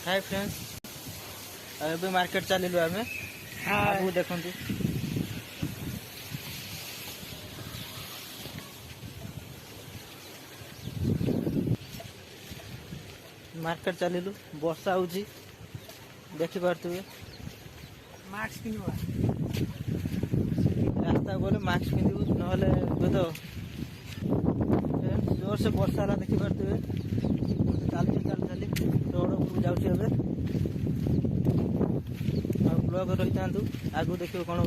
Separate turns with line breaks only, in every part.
Hi friends, अभी market चलिलु आम आगू देखु मार्केट चलिलु वर्षा हो देखिपे
मास्क
रास्ता गले मास्क पिंधु ना तो जोर से वर्षा है देखिपे चलती चली रोड उपरू जाऊे ब्लॉग रही था आगू देखिए कौन हो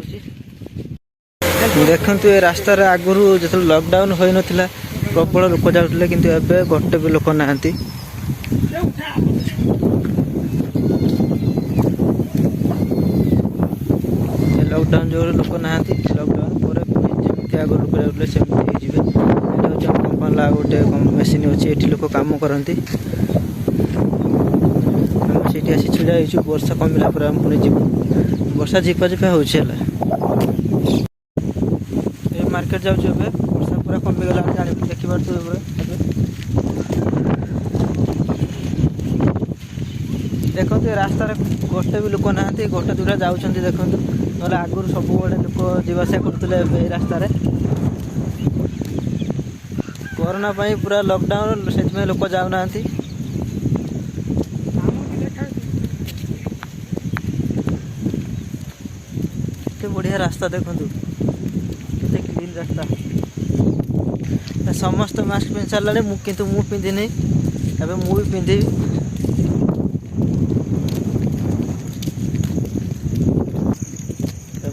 देखु ए रास्तार आगुरी जो लॉकडाउन हो नाला प्रबल लोक जाऊे कि गोटे भी लोक ना लॉकडाउन जो लोक ना लॉकडाउन पर जमी आग लोक जाऊे सेमती कंपनी गोटे मेसीन अच्छी ये लोक कम करती सीटी आसी छिड़ा हो वर्षा कमिला पर आम पुणी जीव वर्षा झिपा झिपा हो मार्केट जाऊँ वर्षा पूरा कमिगला जान देखिपे देखो रास्तार गोटे भी लोक ना गोटे दूरा जाऊँ देखो ना आगुरी सब लोक जीवासा करते रास्तार कोरोना पूरा लॉकडाउन से लोक जाऊना बढ़िया रास्ता देखु के क्लीन रास्ता समस्त मास्क पिंधि सारे किंतु मु पिंधिनी एवं मु भी पिंधि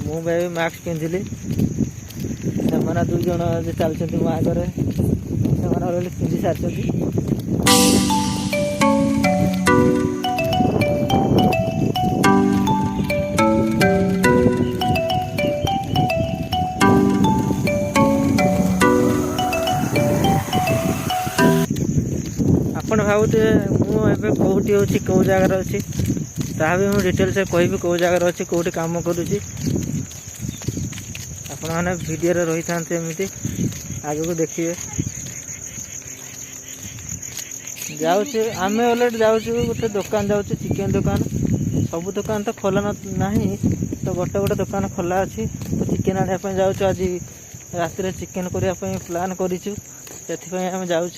मुझे मास्क पिंधिली से दुई जन चलते मो आगे से पिंधि सारी आपण भावुए मुझे कौटी हो कौ जगार अच्छी ता भी मुझे डिटेल्स कहि कौ जगार अच्छी कौटी कम करुँची आपण मैंने वीडियो रही था एमती आगे को देखिए जाऊे आम अलरेडी जाऊँ गोटे दुकान जाऊँ चिकेन दुकान सब दुकान तो खोला ना तो गोटे गोटे दुकान खोला अच्छी तो चिकेन आने जाऊँ आज राति चिकेन करने प्लान करूँ से जाऊँ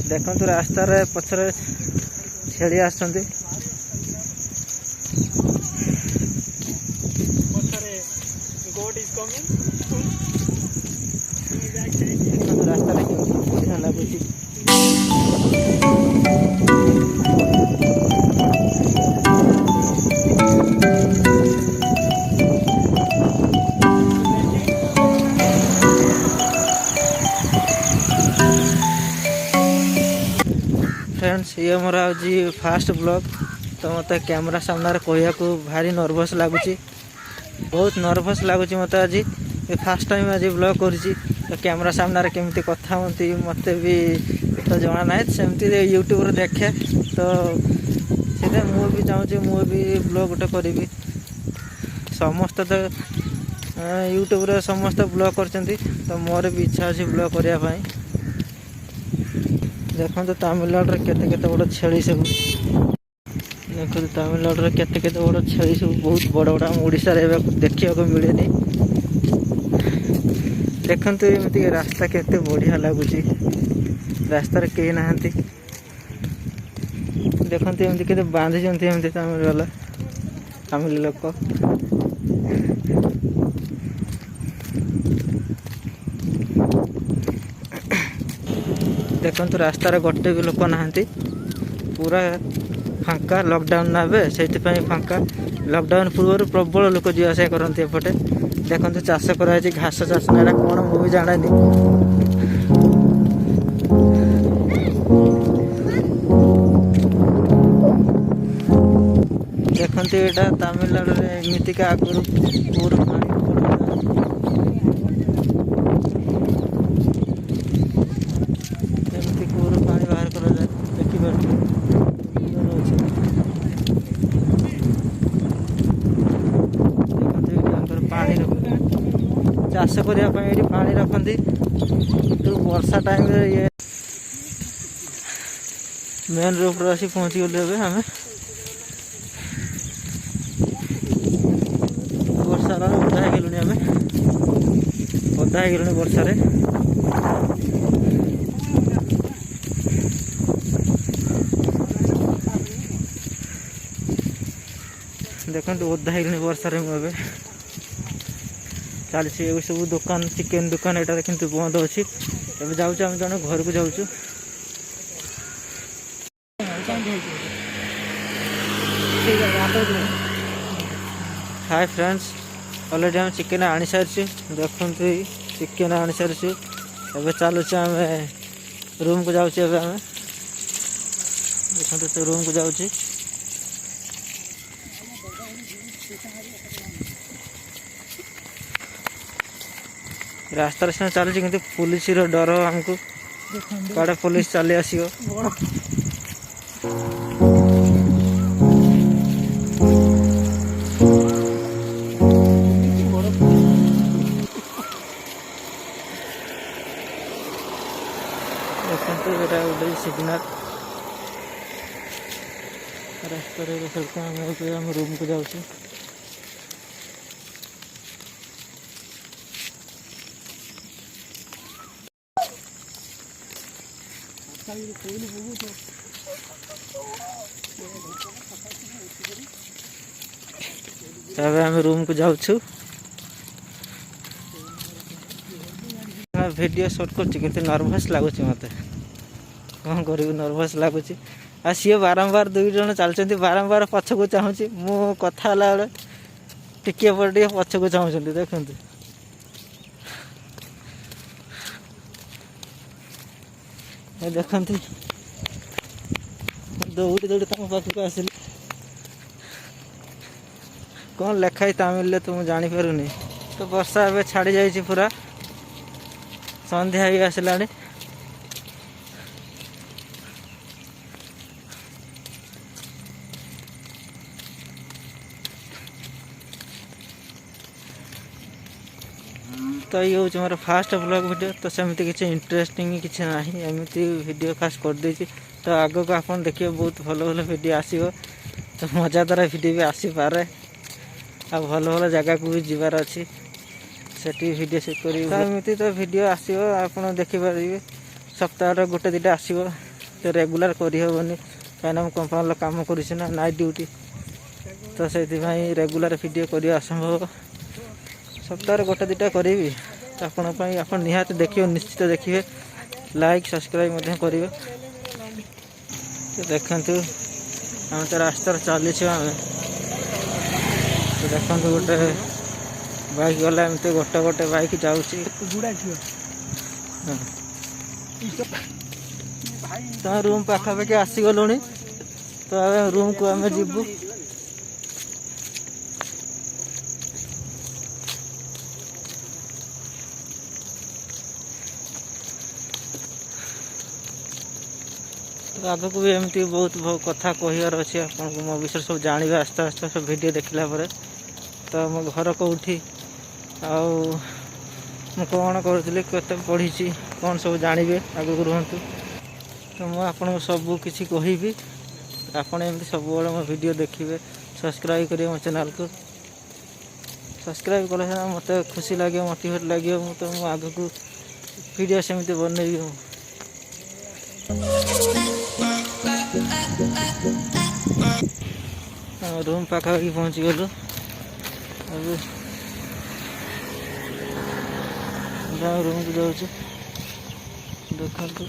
देखु रास्तार पछरे छेड़ी आसुँच रास्तार बढ़िया लगुच फ्रेंड्स ये मोर आज फास्ट ब्लॉग तो मत कैमरा सामने कहया को भारी नर्वस लगुच बहुत नर्वस लगुच मत आज ये फास्ट टाइम आज ब्लॉग करुँची तो कैमरा सामने केमती कथा हमें मत भी तो जना ना सेमती यूट्यूब देखे तो से मुझे चाहूँगी मुझे ब्लॉग गोटे करी समस्त तो यूट्यूब समस्त ब्लॉग कर तो मोर भी इच्छा अच्छी ब्लॉग करने देखो तमिलनाडु केते बड़ छेली सब देखो तमिलनाडु केते बड़ छेली सब बहुत बड़ बड़ ओडिशा देखा मिले देखते एमती रास्ता केते बढ़िया लगुच रास्तार कई ना देखते एमती के बांधी एमती तमिल वाला तमिल लोक देखु रास्तार गोटे भी लोक ना पूरा फांका लॉकडाउन ना से फांका लॉकडाउन पूर्व प्रबल लोक जीवासा करते एपटे देखते चाष कराई घास चाष ना कौन मुझे जानी देखते यहाँ तमिलनाडु एमतीका आगुरी पूरा पानी बाहर कर देखिए पानी चाष करने पानी रखती किंतु वर्षा टाइम ये मेन रोड रे आसी पहुँची गलु एबे आमे वर्षा रे ओदा हे गेलुनी आमे ओदा हे गेलुनी वर्षा रे देखो ओदा हे गेलुनी वर्षा रे मु एबे चलछि ए सब दुकान चिकेन दुकान एटा किंतु बंद अछि एबे जाउछ हम जने घर को जाउछ हाय फ्रेंड्स ऑलरेडी हम चिकेन आनी सारी देखते चिकेन आनी सारी एबे चलुचे आम रूम को जाउछ एबे आम देखते तो रूम को जाउछ रास्ता से चलुची कि पुलिस डर हमको कड़े पुलिस चली आसो देखते एटा गोटे सिग्नल रास्ता आम रूम को जाऊँ आम रूम को जाऊँ वीडियो शूट कर नर्भस लगुच मत कौन कर नर्भस लगुच आ सी बारंबार दुई जन चलते बारंबार पछ को चाहूँगी मु कथा बेले टिके पर टे पछ को चाहूँ देखते देखते दौड़ी दौड़ी तुम पाखक आसिल कौन लेखाई तामिल तो मुझे जानीपारूनी तो वर्षा ए छाड़ी जाइए पूरा संध्या ही आसला तो ये हूँ मोर फास्ट ब्लॉग वीडियो तो सेमती किसी इंटरेस्टिंग किसी ना एमती वीडियो फास्ट कर देती तो आग को आप देखिए बहुत भल भल वीडियो आसो तो मजादार वीडियो भी आसीपे आ भल भल जगह को भी जबार अच्छी सेठी वीडियो शूट करमती तो वीडियो आसो आप देखिपारे सप्ताह गोटे दुटा आसो तो रेगुलर करहबनी कहीं कंपाउंड काम करना नाइट ड्यूटी तो से रेगुलर वीडियो कर असंभव सप्ताह गोटे दुटा करी तो आप निहाती देखिए निश्चित देखिए लाइक सब्सक्राइब करेंगे तो देखु आम तो रास्तार चलीचु आम तो देखो गोटे बाइक गला एमती गोटे गोटे बाइक जाऊँगी तो रूम पाखापाखि आसीगलु तो रूम को आम जीवु तो आग को भी एमती बहुत कथा कहार अच्छे आपको मो विषय सब जानवे आस्ते आस्ते सब वीडियो देखला पर तो मो घर कौटी आउ कौन करुँगी केते पढ़ी कौन सब जानवे आग को रुहतु तो मुझे आपको सब किसी कहबी आप सब मो वीडियो देखिए सब्सक्राइब करेंगे मो चैनल को सब्सक्राइब कले मत खुशी लगे मोटिवेट लगे तो मुझे आग को वीडियो सेमती बनैबी रूम पाखापाखि पहुँची गलु अब रूम को जाऊँ देखते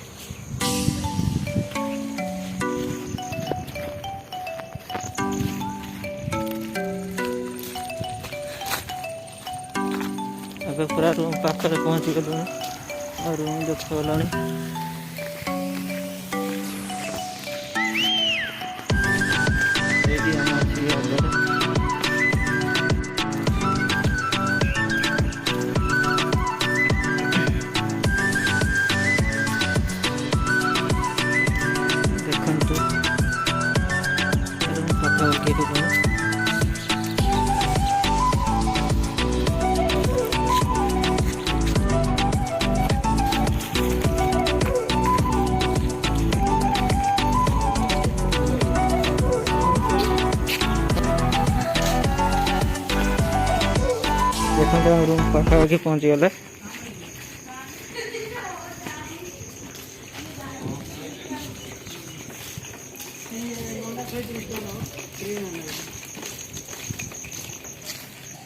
अब पूरा रूम पाखे पहुँची गलु और रूम देखला रूम पाखापाखि पहुँचीगले।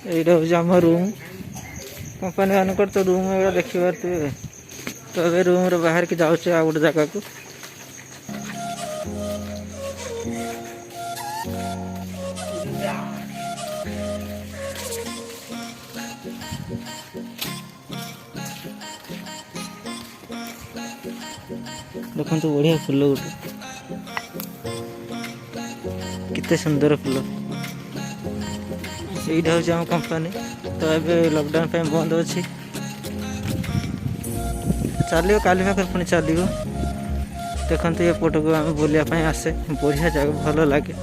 এইটা হচ্ছে আমার রুম। कंपनी मानकर तो रूम एगुड़ा देखी पारे। तो ए रूम रे बाहर की जाऊे आ गोटे जगह को। देखो बढ़िया फुल गोटे केते सुंदर फुल। यहीटा हूँ आम कंपनी। तो ये लॉकडाउन पे बंद अच्छी चलो काली पाखे पुणी चलो। देखो ये पट को आम बुलापाई आसे बढ़िया जगह भल लगे।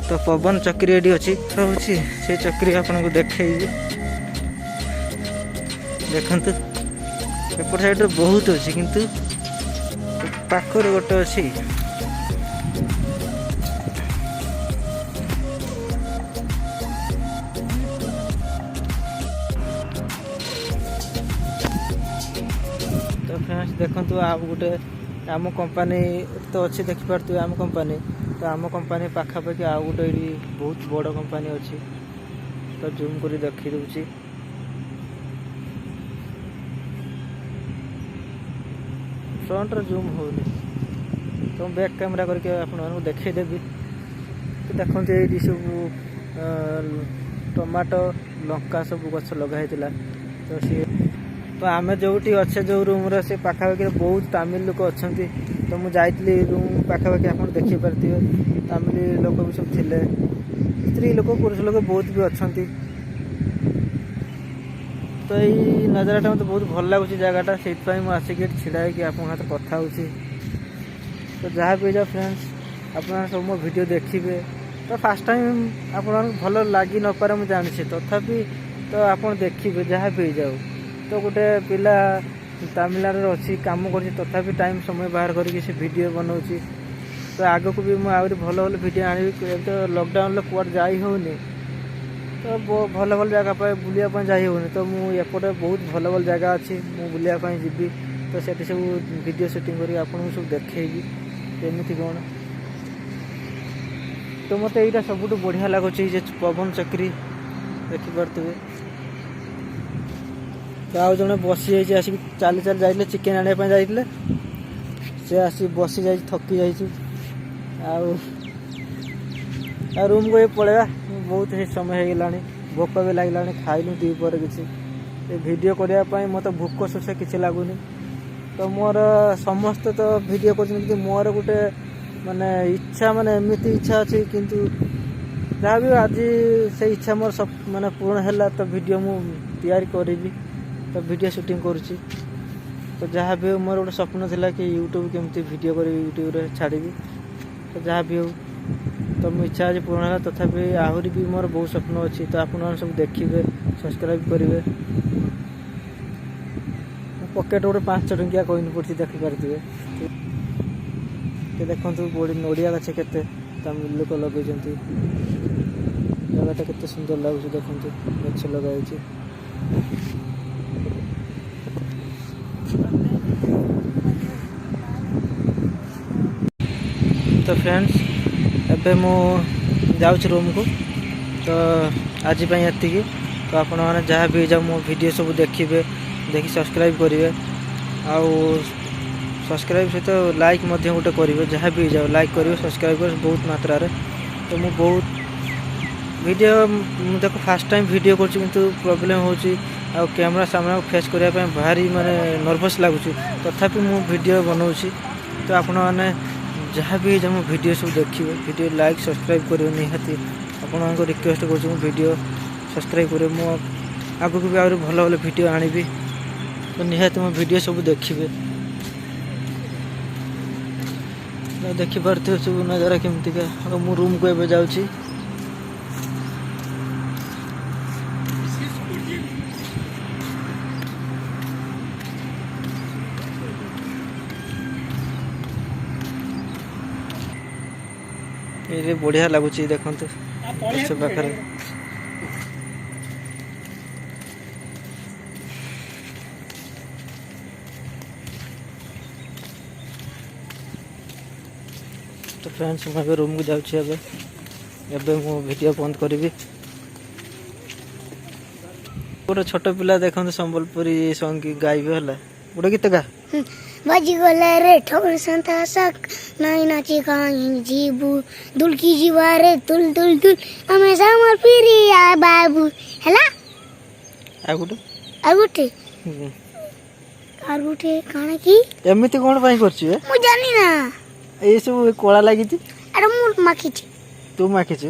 तो पवन चक्री ये अच्छी रोचे से चक्री आपको देखे देखु एपट साइड बहुत अच्छी किंतु पाखर गोटे अच्छी। तो फ्रेंड्स देखो आप गोटे आम कंपनी तो अच्छी देखिपे आम कंपनी। तो आम कंपनी पाखापाखि आउ गोटे बहुत बड़ कंपनी अच्छी। तो जूम कर देखी दूसरी फ्रंट रे जूम होनी। तो बैक कैमेरा करके आपको देखदेवी। तो देखते ये सब टमाटो लंका सब गछ लगाई। तो सी तो आम जो अच्छे जो रूम रे से पाखापाखि बहुत तमिल लोक अच्छा। तो मुझे जाइली रूम पाखापाखि आप देखी पारे तमिल लोक भी सब थे। स्त्री लोक पुरुष लोक बहुत भी अच्छा। तो यही नजाराटा मत बहुत भल लगुच जगहटा से आसिक छिड़ा कि आप कथा हो। तो जहाँ भी जाओ फ्रेंड्स आप सब मो वीडियो देखिए। तो फास्ट टाइम आप भल लगी न पारे मुझे जानी तथापि तो आप देखिए जहाँ भी जाओ। तो गोटे पिला तमिलनाडु अच्छी कम कर तथापि टाइम समय बाहर करके से वीडियो बनाऊँगी। तो आग को भी मुझे भल भल वीडियो आनी। तो लॉकडाउन कुआड जाई होनी। तो भल भल जगह पे बुलाया जाई होनी। तो मुझे एपटे बहुत भल भल जगह अच्छी मु बुलायापी जी। तो से सब वीडियो शूटिंग कर आपको सब देखेगी केमी कौन। तो मत यहाँ सब बढ़िया लगुच पवन चक्री देखिपे। तो आउ जड़े बसी जाइए आसिक चली चली जाइए चिकेन आने जाइए से आसी बसी जा थकी जा रूम को ये पलैया बहुत ही समय हो गला भोक भी लगे खाइलु द्विपर किसी वीडियो करने मत भोक शोष किसी लगुनि। तो मोर समस्त तो वीडियो कर मोर गोटे माने इच्छा माने एमती इच्छा अच्छी किंतु जहाँ भी आज से इच्छा मोर सब माने पूर्ण है। तो वीडियो मु तैयारी करी तो वीडियो शूटिंग करुँची। तो जहाँ भी मोर गोटे स्वप्न था कि यूट्यूब केमती वीडियो कर यूट्यूब रे छाड़ी। तो जहाँ भी हो तो मो इच्छा आज पूर्ण है। तथापि आहरी भी मोर बहुत स्वप्न अच्छी। तो आप सब देखिए सब्सक्राइब करेंगे। पकेट गोटे 5 टंकिया कइन पड़ी देखिपारे। तो देखो बड़ी नड़िया गछ के तमिल लोक लगे जगहटा के सुंदर लगुच। देखते गछ लगे। तो फ्रेंड्स एबे मु जाऊँ रूम को। तो आज ये तो आपण मैंने जहाँ भी जाओ मो वीडियो सब देखिए देखि सब्सक्राइब करेंगे। आउ सब्सक्राइब सहित लाइक गोटे करेंगे। जहाँ भी जाओ लाइक करेंगे सब्सक्राइब कर बहुत मात्रा रे। तो मु बहुत वीडियो देखो फास्ट टाइम वीडियो कर प्रॉब्लम हो कैमरा सामना फेस करने भारी माने नर्वस लगुच। तथापि मु वीडियो बनाऊँगी। तो आपण मैंने जहाँ भी जब वीडियो सब देखिए वीडियो लाइक सब्सक्राइब करेंगे निहाती आपको रिक्वेस्ट कर वीडियो सब्सक्राइब करें। मो आगू भी आहरी भल भल वीडियो आनिबी। तो निहाती मो वीडियो सब देखिए देखिपे सब नजारा केमतिका। मु रूम को एबे जाऊँगी। ये बढ़िया लगुच देखते पाखे तो फ्रेंड्स मैं रूम को जाऊँगी एबे मु वीडियो बंद करी गोटे छोट पिला देखते संबलपुरी सॉन्ग गाइबे है गोटे गीत गा
बाजी गला रे ठोर संता सक नाई नाची काई जीबू दुलकी जीवा रे तुल तुल तुल हमें समर फिरी आ बाबू हैला
आ गोटे
और गुटे काना की
एमती कौन पाई करछि
मु जानी ना
ए सब कोला लागी
अरे मु माखी
तू माखिछु